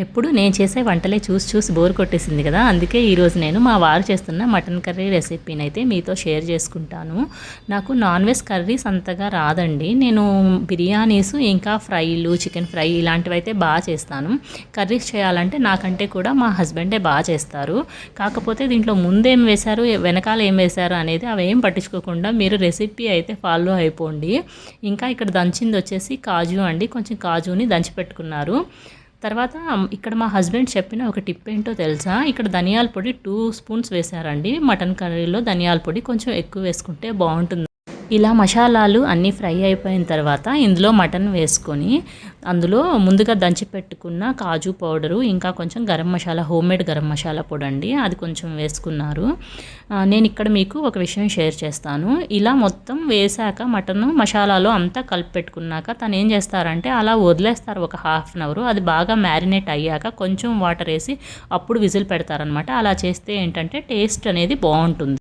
ఎప్పుడు నేను చేసే వంటలే చూసి చూసి బోర్ కొట్టేసింది కదా, అందుకే ఈరోజు నేను మా వారు చేస్తున్న మటన్ కర్రీ రెసిపీని అయితే మీతో షేర్ చేసుకుంటాను. నాకు నాన్ వెజ్ కర్రీస్ అంతగా రాదండి. నేను బిర్యానీస్ ఇంకా ఫ్రైలు, చికెన్ ఫ్రై ఇలాంటివి అయితే బాగా చేస్తాను. కర్రీస్ చేయాలంటే నాకంటే కూడా మా హస్బెండే బాగా చేస్తారు. కాకపోతే దీంట్లో ముందేం వేశారు, వెనకాల ఏం వేశారు అనేది అవేం పట్టించుకోకుండా మీరు రెసిపీ అయితే ఫాలో అయిపోండి. ఇంకా ఇక్కడ దంచింది వచ్చేసి కాజు అండి. కొంచెం కాజుని దంచి పెట్టుకున్నారు. తర్వాత ఇక్కడ మా హస్బెండ్ చెప్పిన ఒక టిప్ ఏంటో తెలుసా, ఇక్కడ ధనియాల పొడి 2 స్పూన్స్ వేశారండి. మటన్ కర్రీలో ధనియాల పొడి కొంచెం ఎక్కువ వేసుకుంటే బాగుంటుంది. ఇలా మసాలాలు అన్నీ ఫ్రై అయిపోయిన తర్వాత ఇందులో మటన్ వేసుకొని అందులో ముందుగా దంచి పెట్టుకున్న కాజు పౌడరు, ఇంకా కొంచెం గరం మసాలా, హోమ్మేడ్ గరం మసాలా పొడి అండి, అది కొంచెం వేసుకున్నారు. నేను ఇక్కడ మీకు ఒక విషయం షేర్ చేస్తాను. ఇలా మొత్తం వేసాక మటన్ మసాలాలో అంతా కలిపి పెట్టుకున్నాక తను ఏం చేస్తారంటే అలా వదిలేస్తారు ఒక హాఫ్ అన్ అవర్. అది బాగా మ్యారినేట్ అయ్యాక కొంచెం వాటర్ వేసి అప్పుడు విజిల్ పెడతారనమాట. అలా చేస్తే ఏంటంటే టేస్ట్ అనేది బాగుంటుంది.